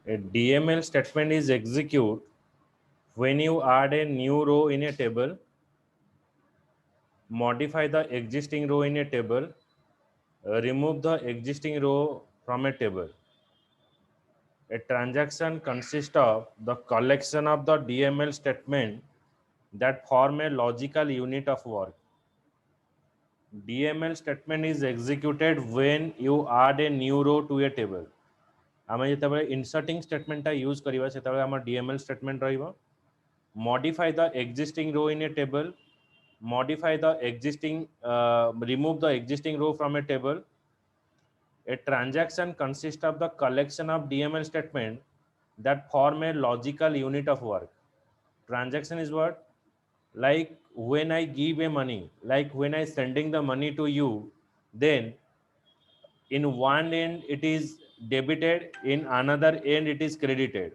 A DML statement is execute when you add a new row in a table, modify the existing row in a table, remove the existing row from a table. A transaction consists of the collection of the DML statement that form a logical unit of work. DML statement is executed when you add a new row to a table. आम जो इनसर्टिंग स्टेटमेंटा use करवा से आम DML statement रहिबो modify the existing row in a table, modify the existing remove the existing row from a table. A transaction consists of the collection of DML statement that form a logical unit of work. Transaction is what? Like when I give a money, like when I sending the money to you, then in one end it is debited, in another end it is credited.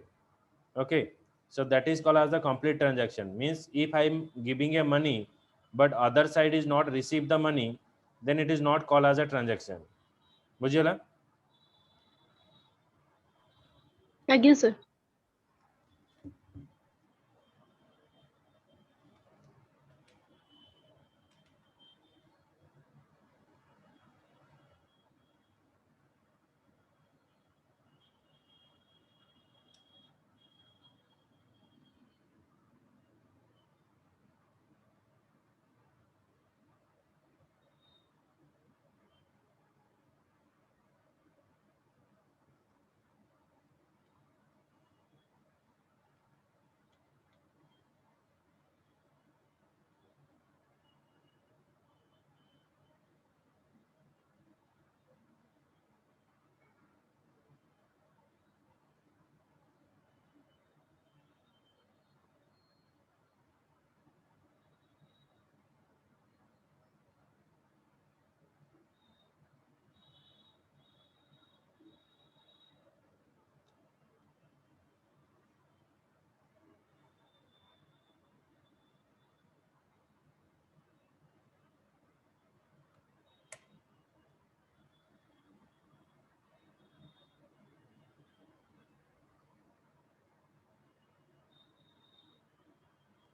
Okay, so that is called as the complete transaction. Means if I'm giving a money but other side is not receive the money, then it is not called as a transaction. बुझिएला? ଆଜ୍ଞା sir।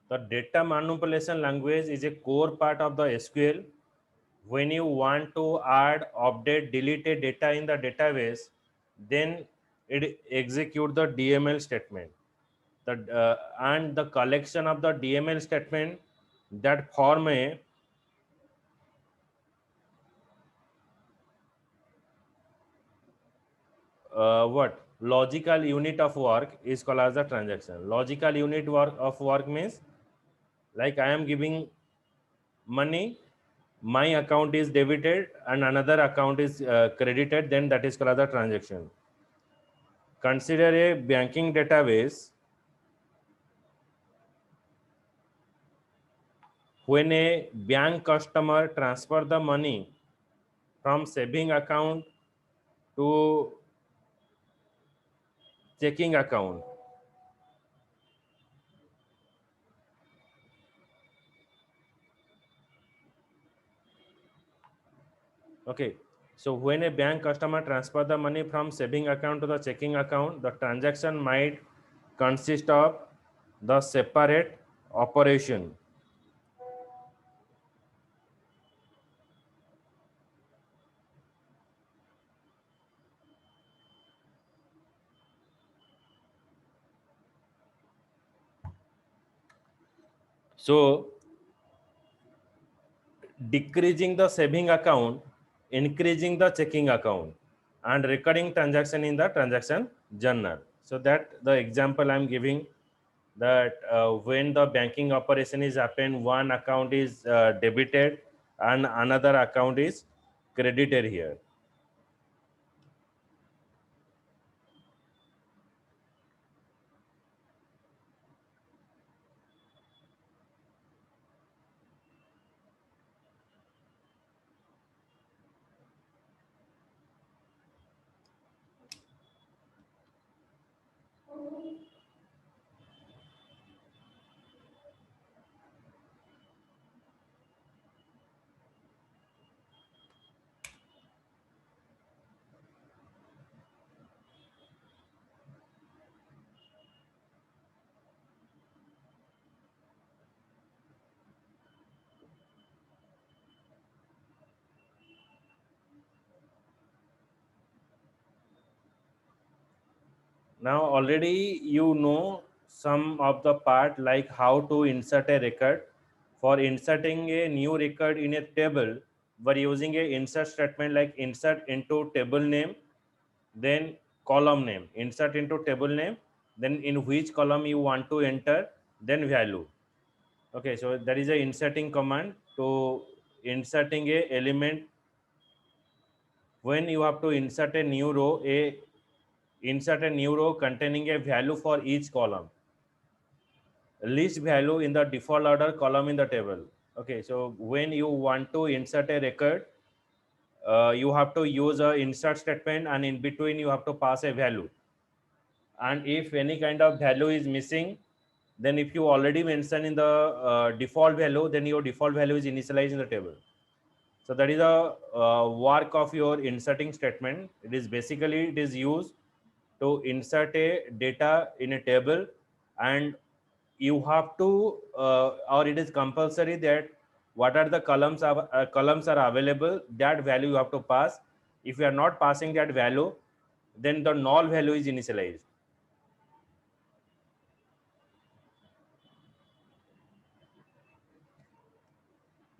The data manipulation language is a core part of the SQL. When you want to add, update, delete a data in the database, then it execute the DML statement. And the collection of the DML statement that form a what logical unit of work is called as a transaction. Logical unit of work means like I am giving money, my account is debited and another account is credited, then that is called as a transaction. Consider a banking database. When a bank customer transfer the money from saving account to checking account, okay, so when a bank customer transfer the money from saving account to the checking account, the transaction might consist of the separate operation. So decreasing the saving account, increasing the checking account, and recurring transaction in the transaction journal. So that the example I'm giving, that when the banking operation is happened, one account is debited and another account is credited here. Now already you know some of the part like how to insert a record. For inserting a new record in a table, we're using a insert statement like insert into table name, then column name, insert into table name, then in which column you want to enter, then value. Okay, so that is a inserting command to inserting a element. When you have to insert a new row, insert a new row containing a value for each column, list value in the default order column in the table. Okay, so when you want to insert a record, you have to use a insert statement, and in between you have to pass a value. And if any kind of value is missing, then if you already mentioned in the default value, then your default value is initialized in the table. So that is a work of your inserting statement. It is basically it is used to insert a data in a table, and you have to or it is compulsory that what are the columns are available, that value you have to pass. If you are not passing that value, then the null value is initialized.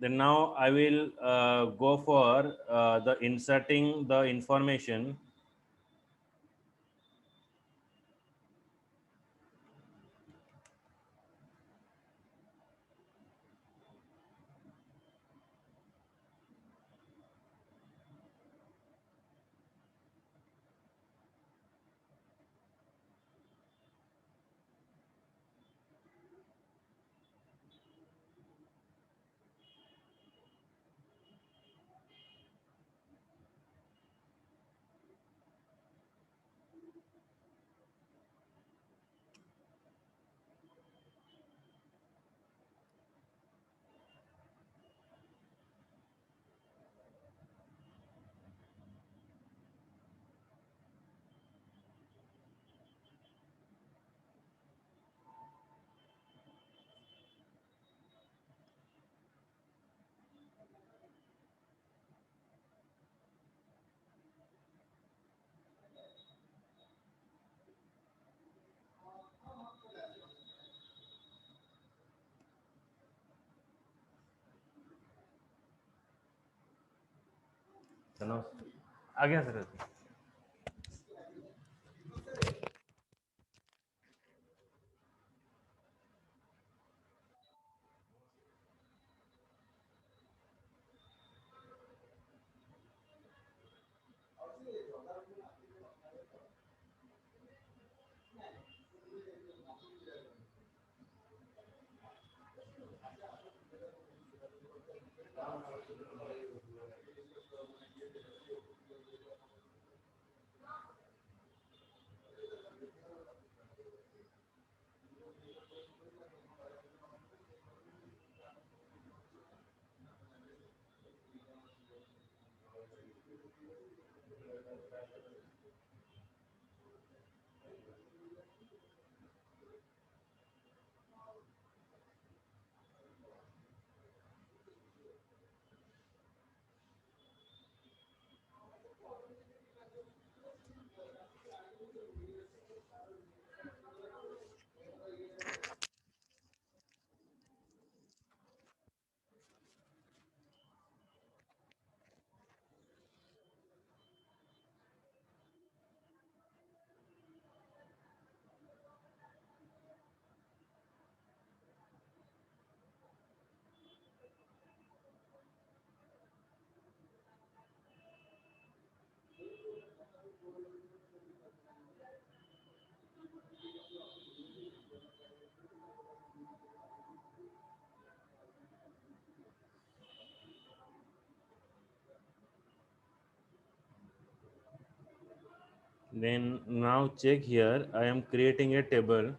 Then now I will go for the inserting the information. चलो आगे sir. Then now check here, I am creating a table.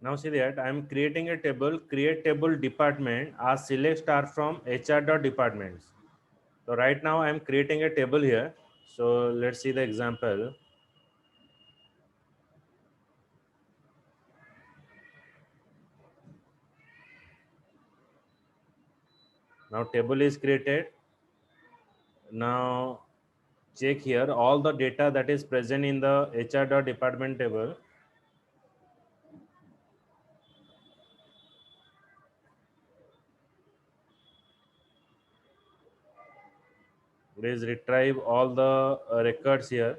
Now see that I am creating a table, create table department as select star from HR.departments. So right now I am creating a table here. So let's see the example. Now table is created. Now check here all the data that is present in the HR.department table. Please retrieve all the records here.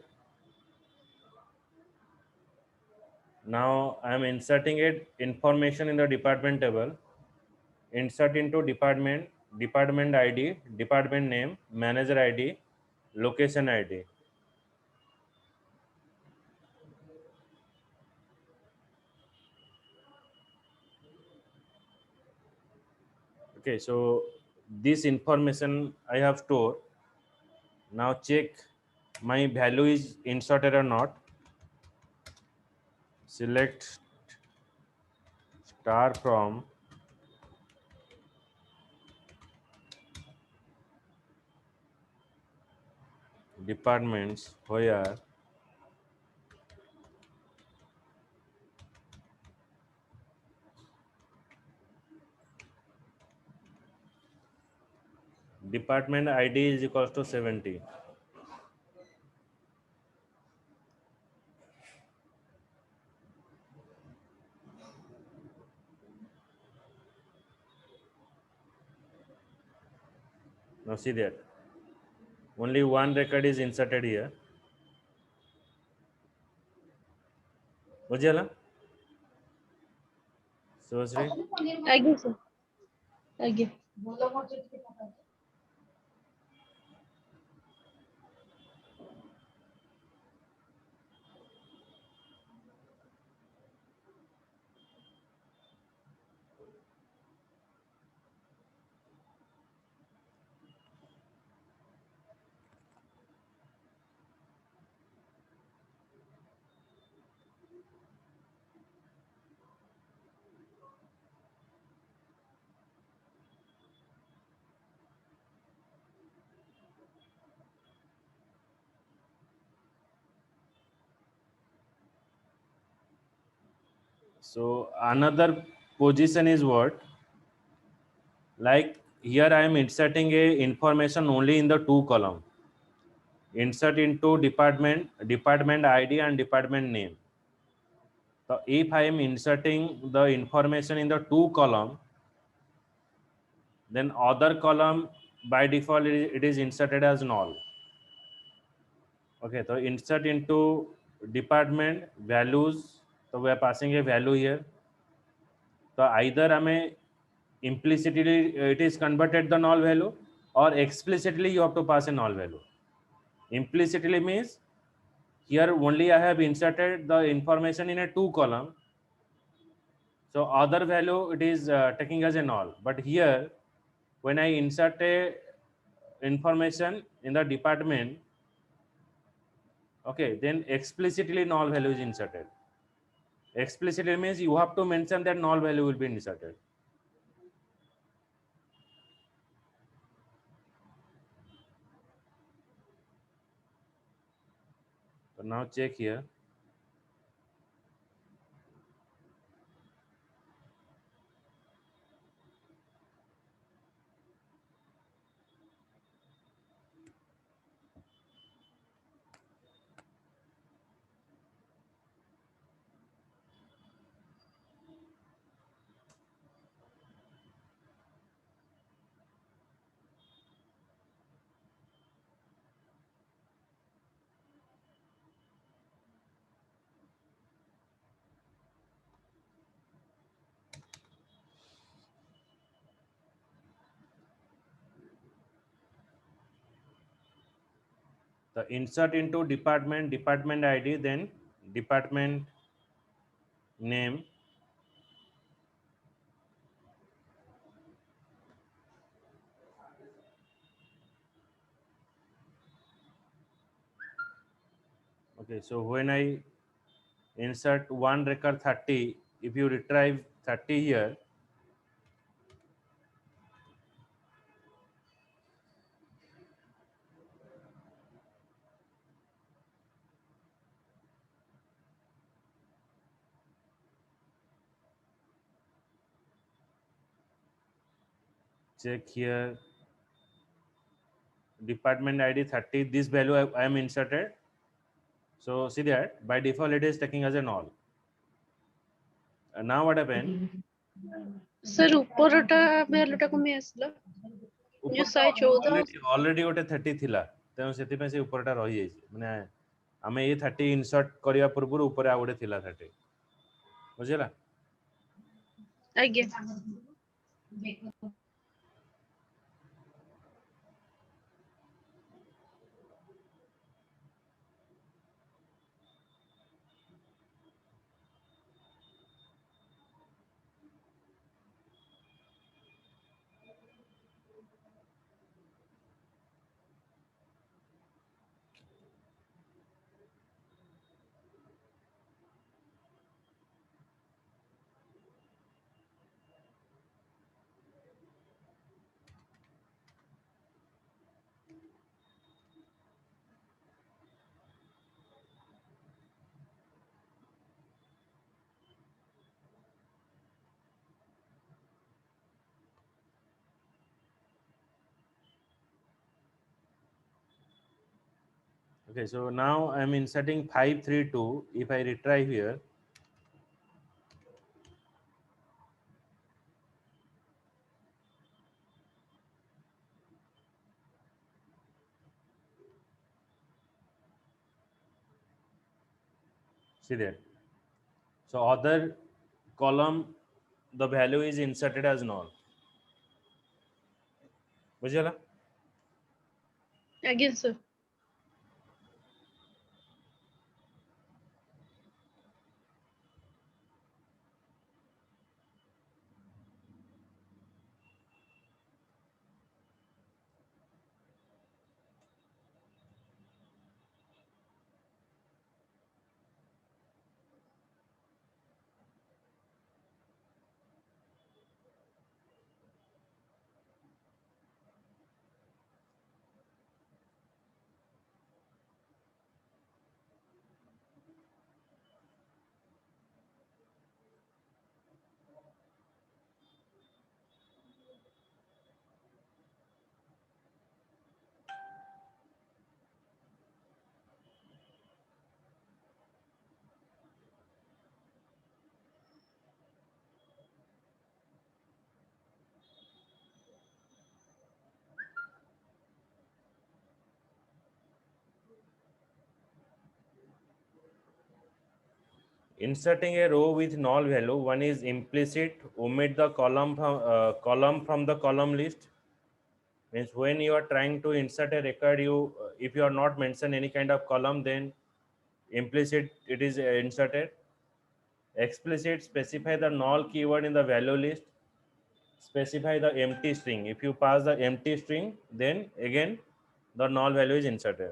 Now I am inserting it information in the department table. Insert into department, department ID, department name, manager ID, location ID. Okay, so this information I have stored. Now check my value is inserted or not. Select star from departments where department ID is equals to 70. Now see that only one record is inserted here. बुझिएला सुश्री ଆଜ୍ଞା sir ଆଜ୍ଞା so another position is what, like here I am inserting a information only in the two column. Insert into department, department ID and department name. So if I am inserting the information in the two column, then other column by default it is inserted as null. Okay, so insert into department values, so we are passing a value here. So either हमें implicitly it is converted the null value, or explicitly you have to pass a null value. Implicitly means here only I have inserted the information in a two column, so other value it is taking as a null. But here when I insert a information in the department, okay, then explicitly null value is inserted. Explicitly means you have to mention that null value will be inserted. So now check here. The insert into department, department ID, then department name, okay. So when I insert one record 30 if you retrieve 30 here, check here, department ID 30, this value I am inserted. So see that by default it is taking as a null. And now what happened? Sir ऊपरटा वैल्यूटा कमी आसला जो 114 already गोटे 30 थिला तेणु से से ऊपरटा रही जाइए माने आम ये 30 इनसर्ट करने पूर्व ऊपर आ गोटे थिला 30 बुझेगा. आगे Okay, so now I am inserting 532. If I retry here, see there. So other column, the value is inserted as null. बुझेगा. आगे sir Inserting a row with null value, one is implicit, omit the column from the column list. Means when you are trying to insert a record, you if you are not mention any kind of column, then implicit it is inserted. Explicit, specify the null keyword in the value list. Specify the empty string. If you pass the empty string, then again the null value is inserted.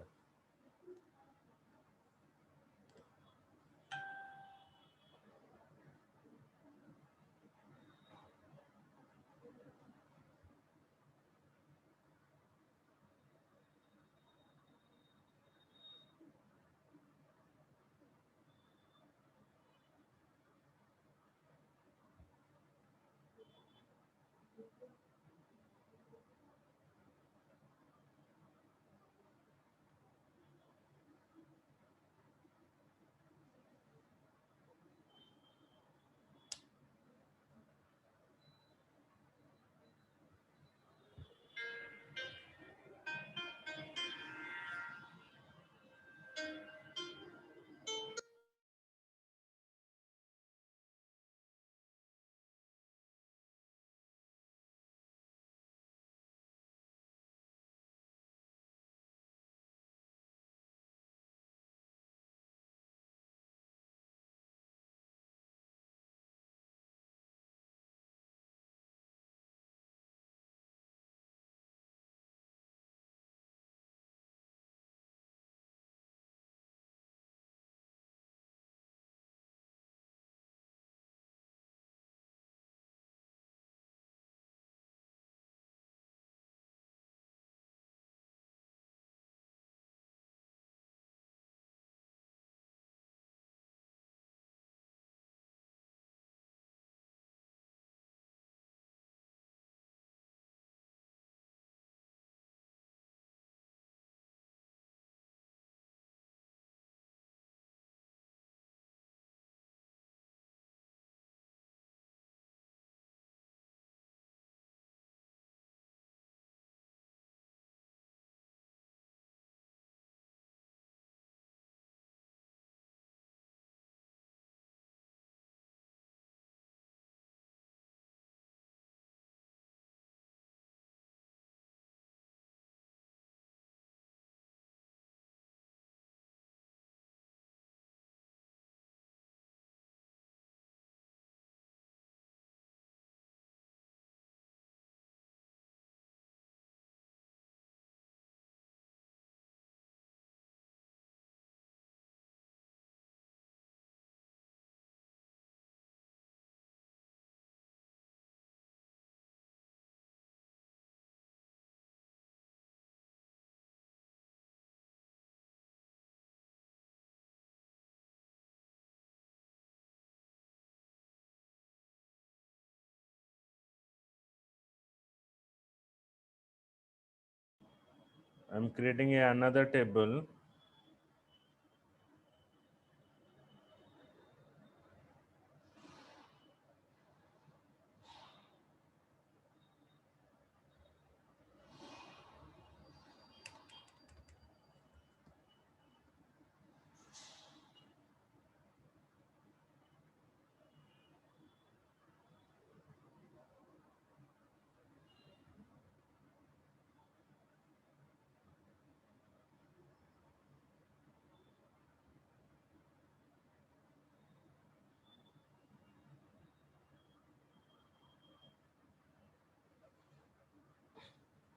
I'm creating another table.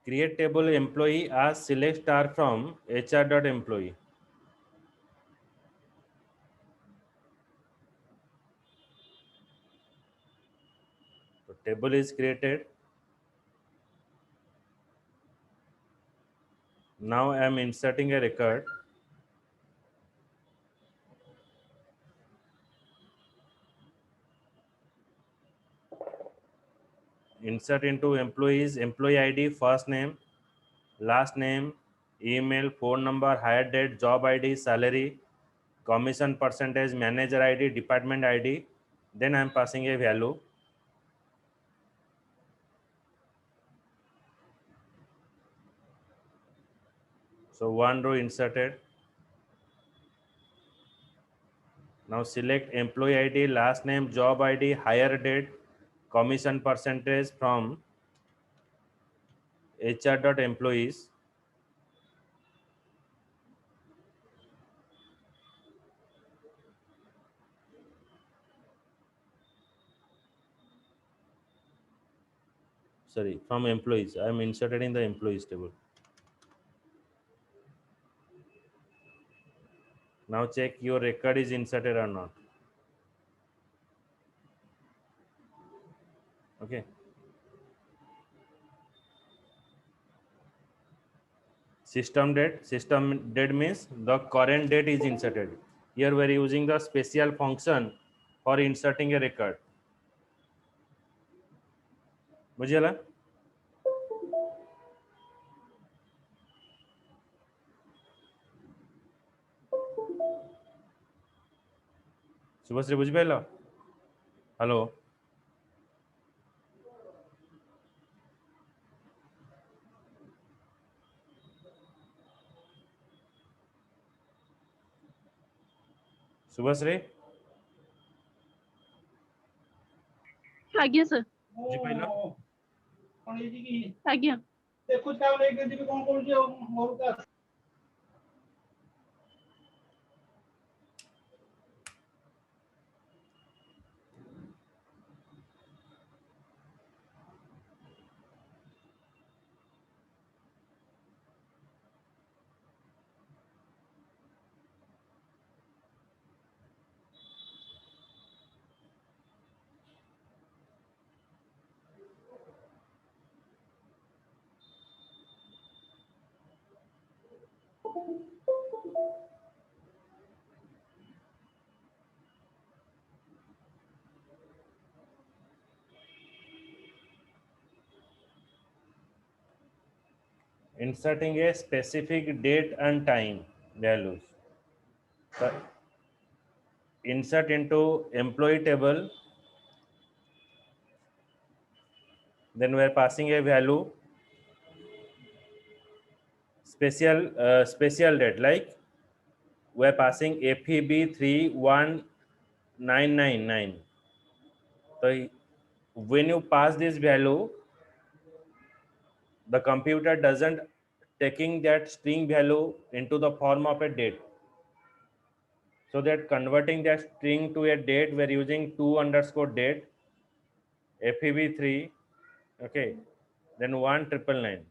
Create table employee as select star from HR.employee. So table is created. Now I am inserting a record. Insert into employees, employee ID, first name, last name, email, phone number, hire date, job ID, salary, commission percentage, manager ID, department ID. Then I am passing a value. So one row inserted. Now select employee ID, last name, job ID, hire date, commission percentage from HR.employees. Sorry, from employees. I am inserted in the employees table. Now check your record is inserted or not. Okay. System date means the current date is inserted. Here we are using the special function for inserting a record. बुझिएला? शुभश्री बुझिपाइल? Hello Subhashree ଆଜ୍ଞା sir ବୁଝିପାଇଲ? ଆଜ୍ଞା Inserting a specific date and time values. So, insert into employee table. Then we are passing a value special date, like we are passing FEB 31999. So when you pass this value, the computer doesn't taking that string value into the form of a date. So that converting that string to a date, we're using 2_date FEB3, okay, then 1999.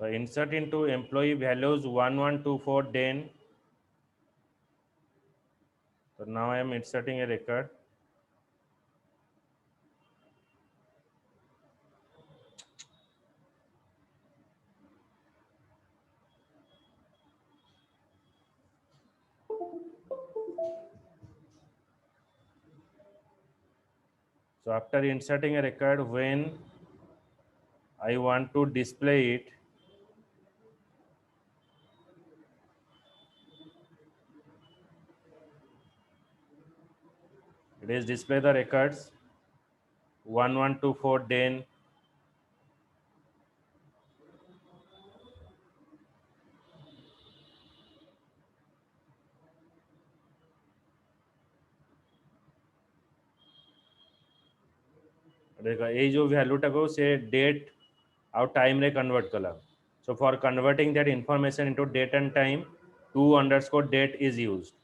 So insert into employee values 1124 then. So now I am inserting a record. So after inserting a record, when I want to display it, it is display the records 1124 then. এই जो ভ্যালুটা को से date और time रे convert कला. So for converting that information into date and time, to_date is used.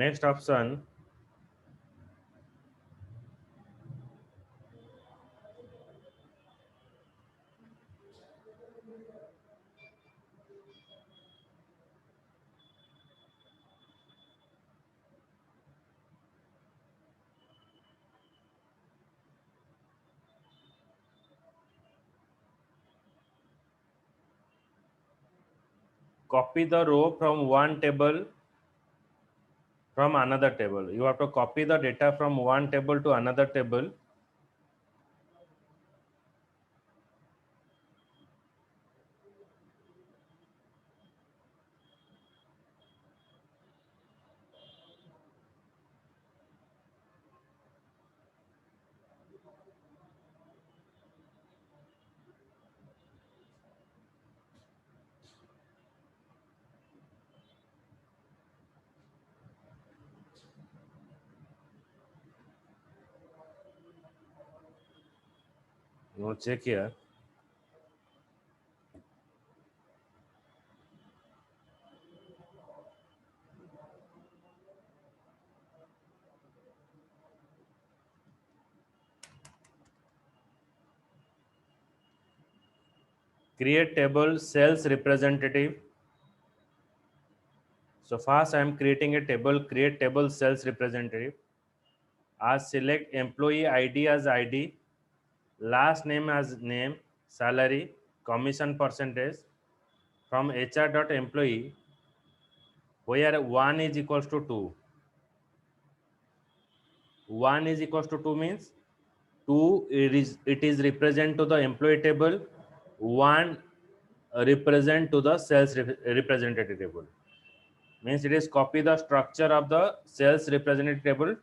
Next option, copy the row from one table from another table. You have to copy the data from one table to another table. You check here. Create table sales representative. So first I am creating a table, create table sales representative. I select employee ID as ID, last name as name, salary, commission percentage from HR.employee, where 1 is equals to 2. 1 is equals to 2 means 2 it is represent to the employee table, 1 represent to the sales representative table. Means it is copy the structure of the sales representative table.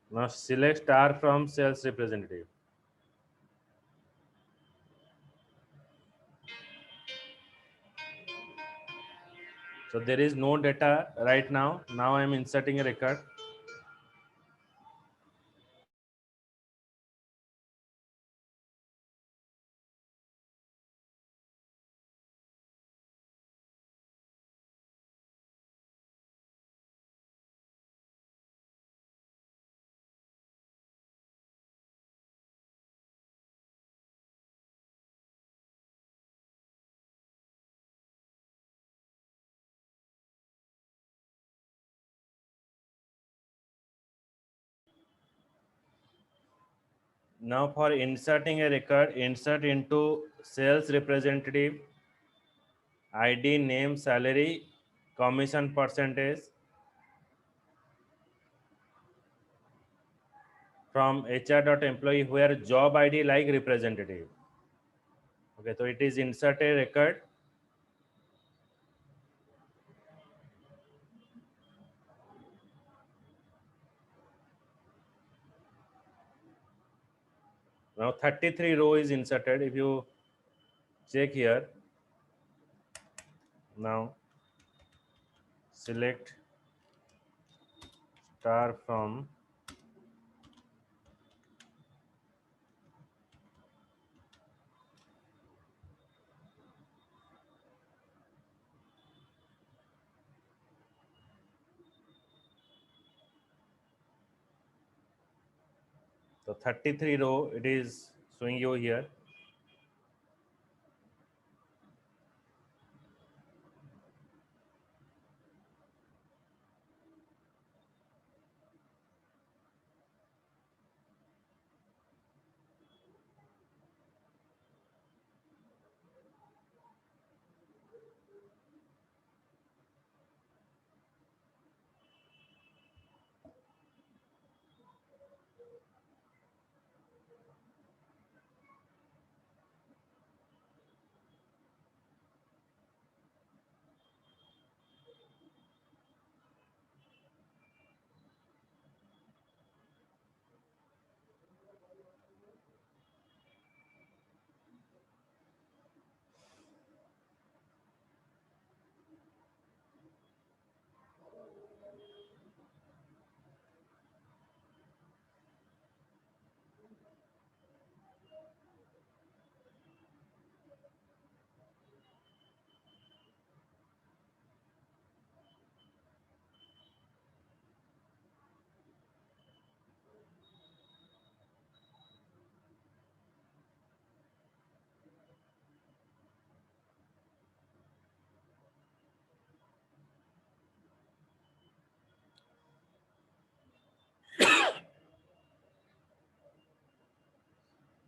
Now select star from sales representative. So there is no data right now. Now I am inserting a record. Now for inserting a record, insert into sales representative, ID, name, salary, commission percentage. from HR.employee where job ID like representative. Okay, so it is insert a record. Now 33 row is inserted. If you check here, now select star from the 33 row, it is showing you here.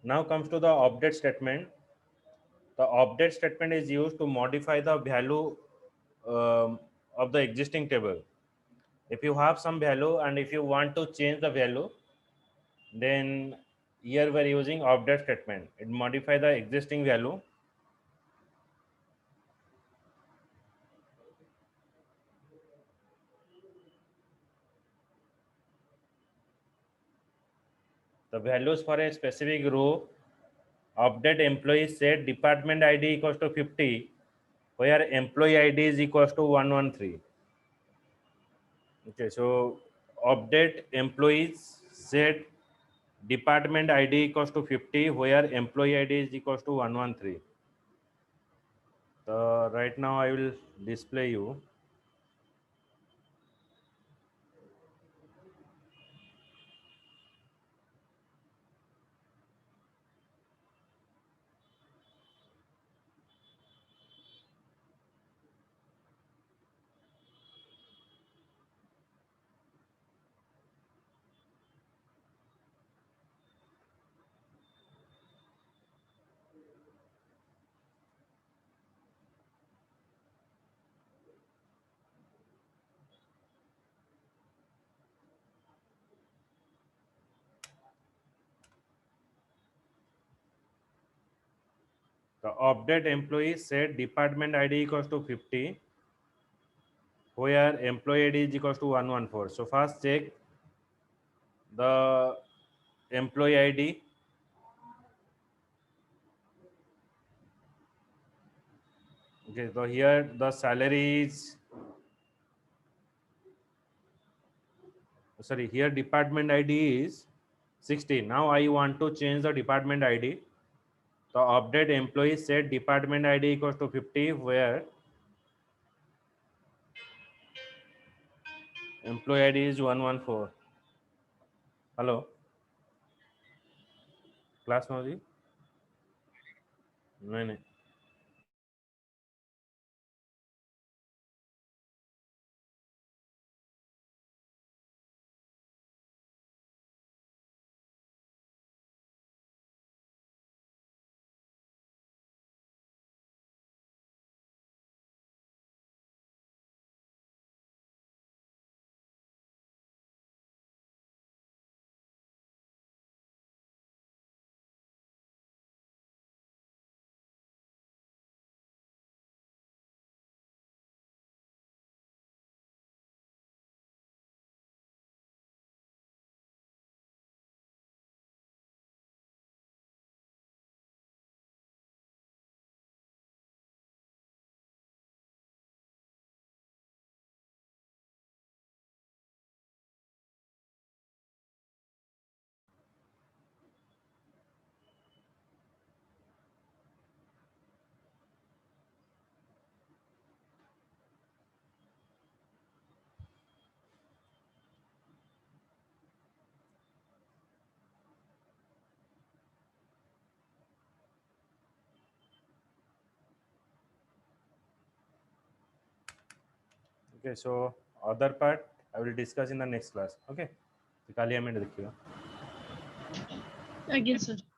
Now comes to the update statement. The update statement is used to modify the value of the existing table. If you have some value and if you want to change the value, then here we are using update statement. It modify the existing value. The values for a specific row, update employee set department ID equals to 50, where employee ID is equals to 113. Okay, so update employees set department ID equals to 50, where employee ID is equals to 113. Right now I will display you. The update employee set department ID equals to 50, where employee ID is equals to 114. So first check the employee ID. Okay, so here the salary is, sorry, here department ID is 60. Now I want to change the department ID. The update employee set department ID equals to 50, where employee ID is 114. Hello, class नौजी? नहीं नहीं. Okay, so other part I will discuss in the next class. Okay, so काली हमें देखिएगा. ଆଜ୍ଞା sir.